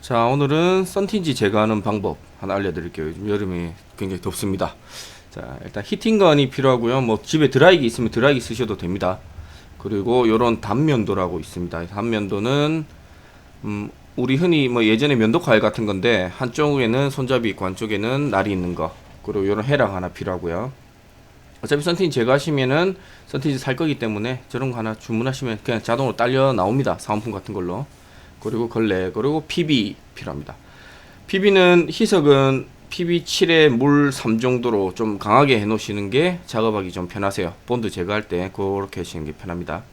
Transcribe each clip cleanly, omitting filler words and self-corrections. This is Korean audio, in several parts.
자, 오늘은 썬틴지 제거하는 방법 하나 알려드릴게요. 요즘 여름이 굉장히 덥습니다. 자, 일단 히팅건이 필요하고요. 뭐 집에 드라이기 있으면 드라이기 쓰셔도 됩니다. 그리고 요런 단면도라고 있습니다. 단면도는 우리 흔히 뭐 예전에 면도칼 같은 건데 한쪽에는 손잡이 있고 한쪽에는 날이 있는 거. 그리고 요런 해랑 하나 필요하고요. 어차피 썬틴지 제거하시면은 썬틴지 살 거기 때문에 저런 거 하나 주문하시면 그냥 자동으로 딸려 나옵니다. 사은품 같은 걸로. 그리고 걸레, 그리고 PB 필요합니다. PB는 희석은 PB7에 물 3 정도로 좀 강하게 해 놓으시는 게 작업하기 좀 편하세요. 본드 제거할 때 그렇게 하시는 게 편합니다.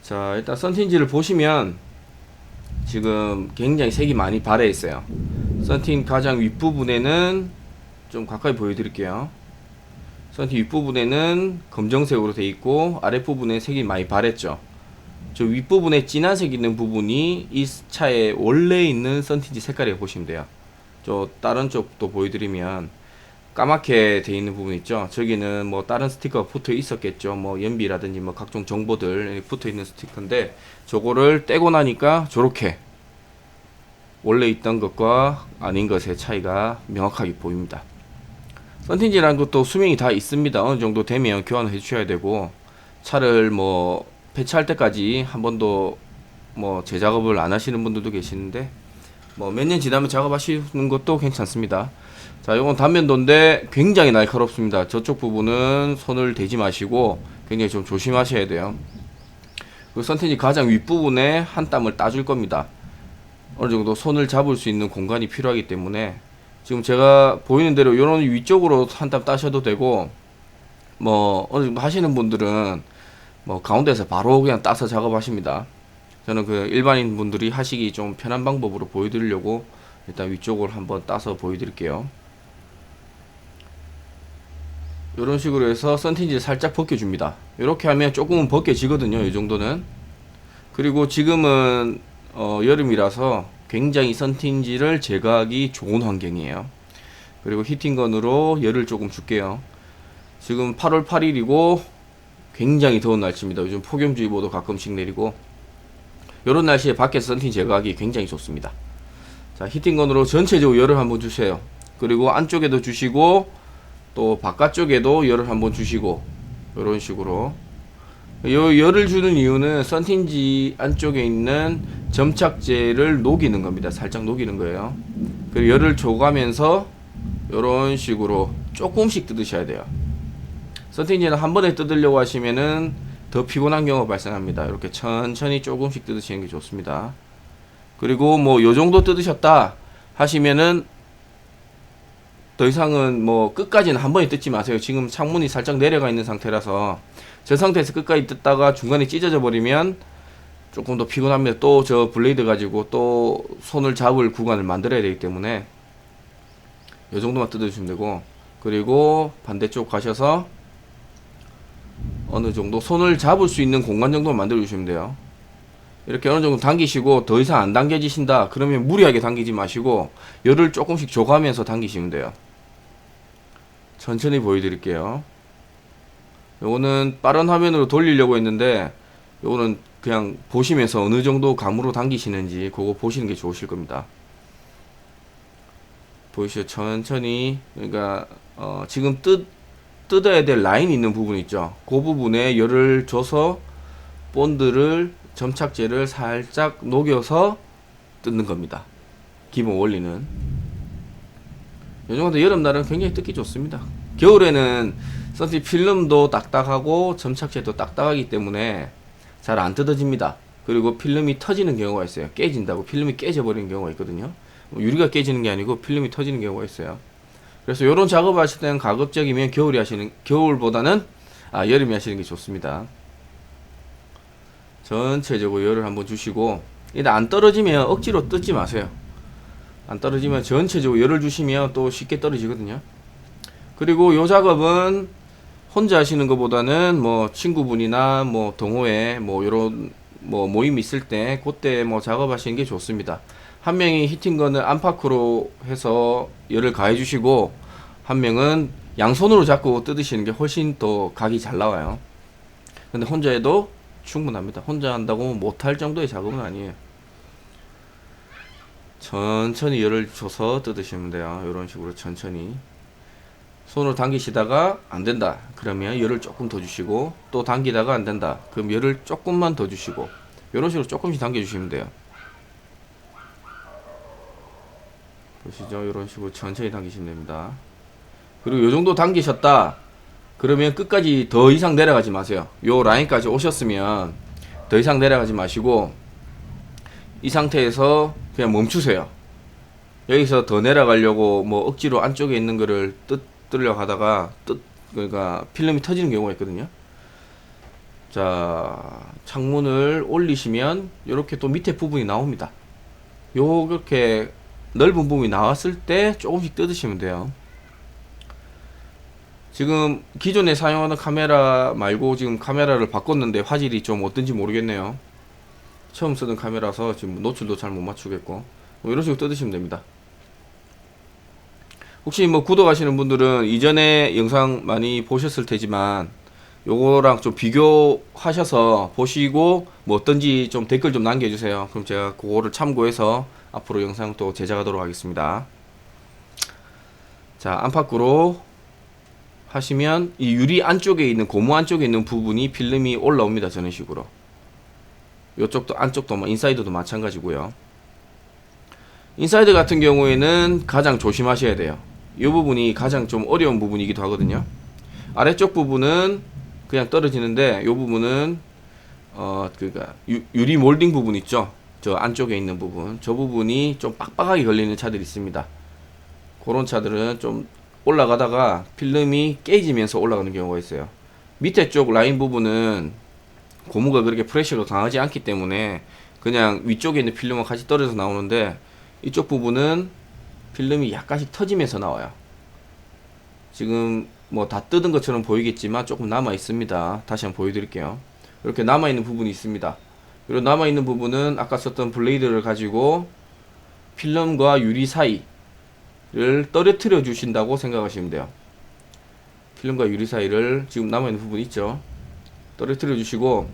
자, 일단 썬틴지를 보시면 지금 굉장히 색이 많이 발해 있어요. 썬틴 가장 윗부분에는 좀 가까이 보여드릴게요. 썬틴 윗부분에는 검정색으로 되어 있고 아랫부분에 색이 많이 바랬죠. 저 윗부분에 진한색 있는 부분이 이 차에 원래 있는 썬틴지 색깔이라고 보시면 돼요. 저 다른 쪽도 보여드리면 까맣게 돼 있는 부분 있죠. 저기는 뭐 다른 스티커가 붙어 있었겠죠. 뭐 연비라든지 뭐 각종 정보들 붙어 있는 스티커인데 저거를 떼고 나니까 저렇게 원래 있던 것과 아닌 것의 차이가 명확하게 보입니다. 썬틴지라는 것도 수명이 다 있습니다. 어느 정도 되면 교환을 해주셔야 되고, 차를 뭐 폐차할 때까지 한 번도 뭐 재작업을 안 하시는 분들도 계시는데, 뭐 몇 년 지나면 작업하시는 것도 괜찮습니다. 자, 요건 단면도인데 굉장히 날카롭습니다. 저쪽 부분은 손을 대지 마시고 굉장히 좀 조심하셔야 돼요. 그 썬틴지 가장 윗부분에 한 땀을 따줄 겁니다. 어느 정도 손을 잡을 수 있는 공간이 필요하기 때문에 지금 제가 보이는 대로 이런 위쪽으로 한 땀 따셔도 되고, 뭐 어느 정도 하시는 분들은 뭐 가운데서 바로 그냥 따서 작업하십니다. 저는 그 일반인 분들이 하시기 좀 편한 방법으로 보여드리려고 일단 위쪽을 한번 따서 보여드릴게요. 이런 식으로 해서 썬틴지를 살짝 벗겨줍니다. 이렇게 하면 조금은 벗겨지거든요. 이 정도는. 그리고 지금은 여름이라서 굉장히 썬틴지를 제거하기 좋은 환경이에요. 그리고 히팅건으로 열을 조금 줄게요. 지금 8월 8일이고 굉장히 더운 날씨입니다. 요즘 폭염주의보도 가끔씩 내리고 이런 날씨에 밖에서 썬틴 제거하기 굉장히 좋습니다. 자, 히팅건으로 전체적으로 열을 한번 주세요. 그리고 안쪽에도 주시고 또 바깥쪽에도 열을 한번 주시고 이런 식으로. 요 열을 주는 이유는 썬틴지 안쪽에 있는 점착제를 녹이는 겁니다. 살짝 녹이는 거예요. 그리고 열을 줘가면서 이런 식으로 조금씩 뜯으셔야 돼요. 썬틴지는 한 번에 뜯으려고 하시면은 더 피곤한 경우가 발생합니다. 이렇게 천천히 조금씩 뜯으시는 게 좋습니다. 그리고 뭐 요 정도 뜯으셨다 하시면은 더 이상은 뭐 끝까지는 한 번에 뜯지 마세요. 지금 창문이 살짝 내려가 있는 상태라서 저 상태에서 끝까지 뜯다가 중간에 찢어져 버리면 조금 더 피곤합니다. 또 저 블레이드 가지고 또 손을 잡을 구간을 만들어야 되기 때문에 요 정도만 뜯어주시면 되고, 그리고 반대쪽 가셔서 어느 정도 손을 잡을 수 있는 공간 정도만 만들어 주시면 돼요. 이렇게 어느 정도 당기시고 더 이상 안 당겨지신다 그러면 무리하게 당기지 마시고 열을 조금씩 줘가면서 당기시면 돼요. 천천히 보여드릴게요. 요거는 빠른 화면으로 돌리려고 했는데 요거는 그냥 보시면서 어느 정도 감으로 당기시는지 그거 보시는 게 좋으실 겁니다. 보이시죠? 천천히. 그러니까 지금 뜯어야 될 라인 있는 부분 있죠. 그 부분에 열을 줘서 본드를 점착제를 살짝 녹여서 뜯는 겁니다. 기본 원리는. 요정도 여름날은 굉장히 뜯기 좋습니다. 겨울에는 썬틴 필름도 딱딱하고 점착제도 딱딱하기 때문에 잘 안 뜯어집니다. 그리고 필름이 터지는 경우가 있어요. 깨진다고 필름이 깨져버리는 경우가 있거든요. 유리가 깨지는 게 아니고 필름이 터지는 경우가 있어요. 그래서 이런 작업을 하실 때는 가급적이면 겨울보다는 여름에 하시는 게 좋습니다. 전체적으로 열을 한번 주시고, 일단 안 떨어지면 억지로 뜯지 마세요. 안 떨어지면 전체적으로 열을 주시면 또 쉽게 떨어지거든요. 그리고 요 작업은 혼자 하시는 것보다는 뭐 친구분이나 뭐 동호회 뭐 요런 뭐 모임 있을 때 그때 뭐 작업하시는 게 좋습니다. 한 명이 히팅건을 안팎으로 해서 열을 가해 주시고 한 명은 양손으로 잡고 뜯으시는 게 훨씬 더 각이 잘 나와요. 근데 혼자 해도 충분합니다. 혼자 한다고 못할 정도의 작업은 아니에요. 천천히 열을 줘서 뜯으시면 돼요. 이런 식으로 천천히. 손으로 당기시다가 안 된다 그러면 열을 조금 더 주시고, 또 당기다가 안 된다 그럼 열을 조금만 더 주시고, 이런 식으로 조금씩 당겨 주시면 돼요. 보시죠. 이런 식으로 천천히 당기시면 됩니다. 그리고 요 정도 당기셨다 그러면 끝까지 더 이상 내려가지 마세요. 요 라인까지 오셨으면 더 이상 내려가지 마시고 이 상태에서 그냥 멈추세요. 여기서 더 내려가려고 뭐 억지로 안쪽에 있는 거를 뜯으려고 하다가 그러니까 필름이 터지는 경우가 있거든요. 자, 창문을 올리시면 이렇게 또 밑에 부분이 나옵니다. 요렇게 넓은 부분이 나왔을 때 조금씩 뜯으시면 돼요. 지금 기존에 사용하는 카메라 말고 지금 카메라를 바꿨는데 화질이 좀 어떤지 모르겠네요. 처음 쓰는 카메라서 지금 노출도 잘 못 맞추겠고, 뭐 이런 식으로 뜯으시면 됩니다. 혹시 뭐 구독하시는 분들은 이전에 영상 많이 보셨을 테지만 요거랑 좀 비교하셔서 보시고 뭐 어떤지 좀 댓글 좀 남겨주세요. 그럼 제가 그거를 참고해서 앞으로 영상 또 제작하도록 하겠습니다. 자, 안팎으로 하시면 이 유리 안쪽에 있는, 고무 안쪽에 있는 부분이 필름이 올라옵니다. 저런 식으로. 이쪽도 안쪽도 인사이드도 마찬가지고요. 인사이드 같은 경우에는 가장 조심하셔야 돼요. 이 부분이 가장 좀 어려운 부분이기도 하거든요. 아래쪽 부분은 그냥 떨어지는데, 이 부분은 그니까 유리 몰딩 부분 있죠. 저 안쪽에 있는 부분, 저 부분이 좀 빡빡하게 걸리는 차들이 있습니다. 그런 차들은 좀 올라가다가 필름이 깨지면서 올라가는 경우가 있어요. 밑에 쪽 라인 부분은 고무가 그렇게 프레셔가 강하지 않기 때문에 그냥 위쪽에 있는 필름과 같이 떨어져서 나오는데, 이쪽 부분은 필름이 약간씩 터지면서 나와요. 지금 뭐 다 뜯은 것처럼 보이겠지만 조금 남아 있습니다. 다시 한번 보여드릴게요. 이렇게 남아 있는 부분이 있습니다. 그리고 남아 있는 부분은 아까 썼던 블레이드를 가지고 필름과 유리 사이를 떨어뜨려 주신다고 생각하시면 돼요. 필름과 유리 사이를 지금 남아 있는 부분 있죠. 떨어뜨려 주시고,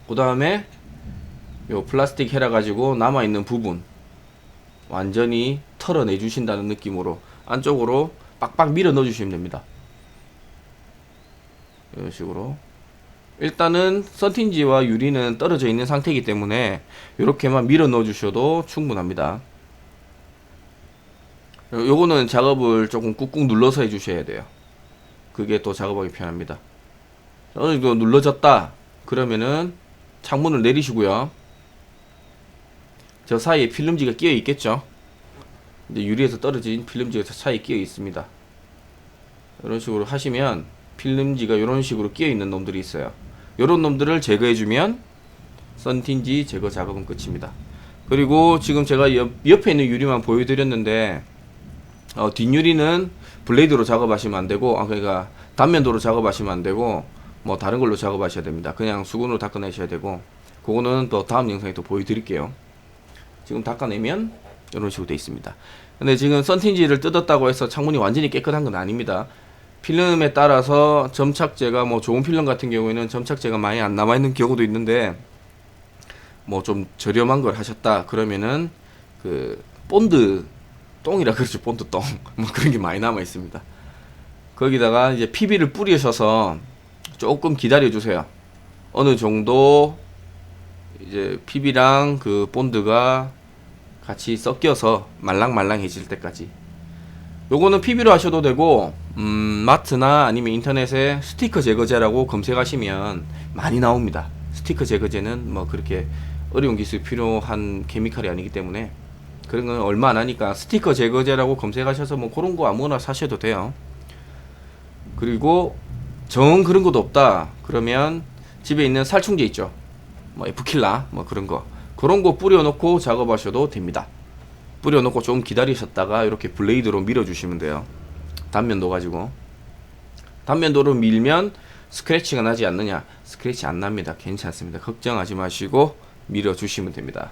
그 다음에 요 플라스틱 헤라 가지고 남아 있는 부분 완전히 털어내 주신다는 느낌으로 안쪽으로 빡빡 밀어 넣어 주시면 됩니다. 이런 식으로. 일단은 썬틴지와 유리는 떨어져 있는 상태이기 때문에 이렇게만 밀어 넣어 주셔도 충분합니다. 요거는 작업을 조금 꾹꾹 눌러서 해 주셔야 돼요. 그게 또 작업하기 편합니다. 어느 정도 눌러졌다 그러면은 창문을 내리시고요. 저 사이에 필름지가 끼어 있겠죠. 이제 유리에서 떨어진 필름지가 저 사이에 끼어 있습니다. 이런 식으로 하시면 필름지가 이런 식으로 끼어 있는 놈들이 있어요. 이런 놈들을 제거해 주면 썬틴지 제거 작업은 끝입니다. 그리고 지금 제가 옆에 있는 유리만 보여드렸는데, 뒷유리는 블레이드로 작업하시면 안 되고, 그러니까 단면도로 작업하시면 안 되고, 뭐 다른 걸로 작업하셔야 됩니다. 그냥 수건으로 닦아내셔야 되고, 그거는 또 다음 영상에 또 보여드릴게요. 지금 닦아내면 이런 식으로 되어 있습니다. 근데 지금 썬틴지를 뜯었다고 해서 창문이 완전히 깨끗한 건 아닙니다. 필름에 따라서 점착제가, 뭐 좋은 필름 같은 경우에는 점착제가 많이 안 남아있는 경우도 있는데, 뭐 좀 저렴한 걸 하셨다 그러면은 그 본드 똥이라 그러죠. 본드 똥 뭐 그런 게 많이 남아 있습니다. 거기다가 이제 PB를 뿌리셔서 조금 기다려 주세요. 어느 정도 이제 PB랑 그 본드가 같이 섞여서 말랑말랑해질 때까지. 요거는 PB로 하셔도 되고, 마트나 아니면 인터넷에 스티커 제거제라고 검색하시면 많이 나옵니다. 스티커 제거제는 뭐 그렇게 어려운 기술이 필요한 케미칼이 아니기 때문에 그런 건 얼마 안 하니까 스티커 제거제라고 검색하셔서 뭐 그런 거 아무거나 사셔도 돼요. 그리고 정 그런 것도 없다 그러면 집에 있는 살충제 있죠. 뭐 F킬라 뭐 그런 거 뿌려놓고 작업하셔도 됩니다. 뿌려놓고 좀 기다리셨다가 이렇게 블레이드로 밀어주시면 돼요. 단면도 가지고. 단면도로 밀면 스크래치가 나지 않느냐? 스크래치 안 납니다. 괜찮습니다. 걱정하지 마시고 밀어주시면 됩니다.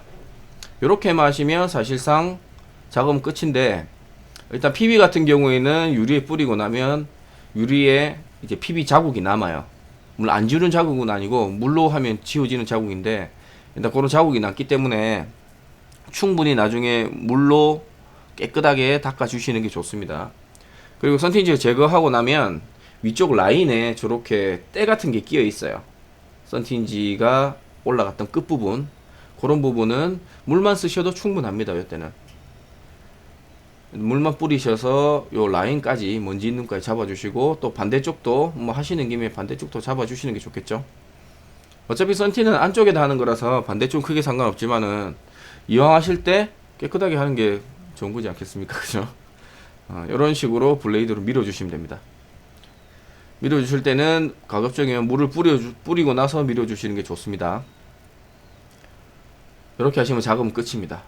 이렇게만 하시면 사실상 작업은 끝인데, 일단 PB 같은 경우에는 유리에 뿌리고 나면 유리에 이제 PB 자국이 남아요. 물론 안 지우는 자국은 아니고 물로 하면 지워지는 자국인데, 일단 그런 자국이 남기 때문에 충분히 나중에 물로 깨끗하게 닦아 주시는 게 좋습니다. 그리고 썬틴지 제거하고 나면 위쪽 라인에 저렇게 때 같은 게 끼어 있어요. 썬틴지가 올라갔던 끝부분, 그런 부분은 물만 쓰셔도 충분합니다. 이때는 물만 뿌리셔서 요 라인까지, 먼지 있는 거까지 잡아주시고, 또 반대쪽도 뭐 하시는 김에 반대쪽도 잡아주시는 게 좋겠죠. 어차피 썬틴은 안쪽에다 하는 거라서 반대쪽 크게 상관없지만은 이왕 하실 때 깨끗하게 하는 게 좋은 거지 않겠습니까? 그죠? 이런 식으로 블레이드로 밀어주시면 됩니다. 밀어주실 때는 가급적이면 물을 뿌리고 나서 밀어주시는 게 좋습니다. 이렇게 하시면 작업은 끝입니다.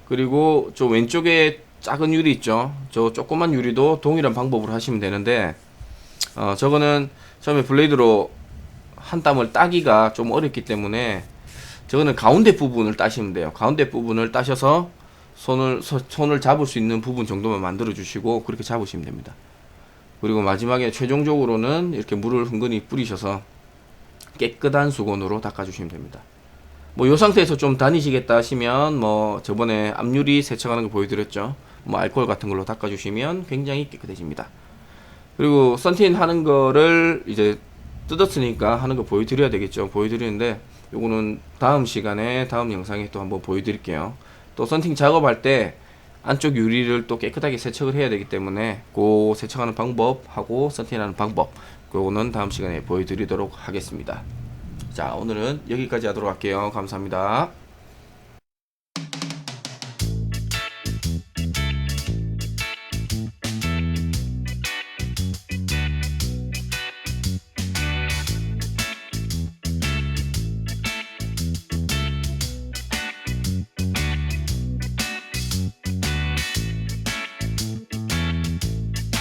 그리고 저 왼쪽에 작은 유리 있죠? 저 조그만 유리도 동일한 방법으로 하시면 되는데, 저거는 처음에 블레이드로 한 땀을 따기가 좀 어렵기 때문에 저거는 가운데 부분을 따시면 돼요. 가운데 부분을 따셔서 손을 잡을 수 있는 부분 정도만 만들어 주시고 그렇게 잡으시면 됩니다. 그리고 마지막에 최종적으로는 이렇게 물을 흥건히 뿌리셔서 깨끗한 수건으로 닦아 주시면 됩니다. 뭐 요 상태에서 좀 다니시겠다 하시면 뭐 저번에 앞유리 세척하는 거 보여드렸죠. 뭐 알코올 같은 걸로 닦아 주시면 굉장히 깨끗해집니다. 그리고 썬틴 하는 거를 이제 뜯었으니까 하는 거 보여드려야 되겠죠. 보여드리는데 요거는 다음 시간에, 다음 영상에 또 한번 보여드릴게요. 또 썬팅 작업할 때 안쪽 유리를 또 깨끗하게 세척을 해야 되기 때문에 그 세척하는 방법하고 썬팅하는 방법, 그거는 다음 시간에 보여드리도록 하겠습니다. 자, 오늘은 여기까지 하도록 할게요. 감사합니다.